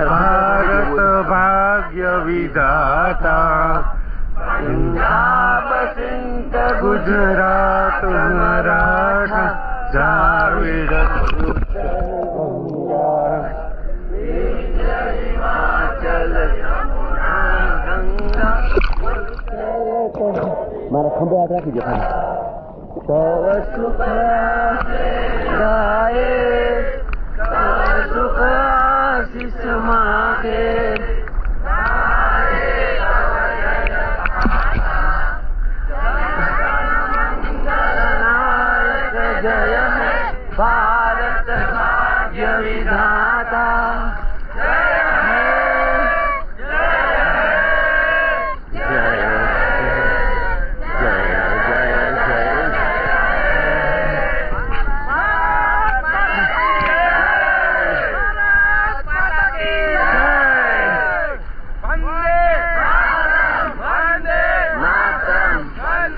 ભારત ભાગ્ય વિધાતા પંજાબ સિંધ ગુજરાત મરાઠા દ્રાવિડ મારા ખંભે હાથ રાખી દો સુખ ગાય સુખ આશીષ માગે જય ભારત ભાગ્ય વિધાતા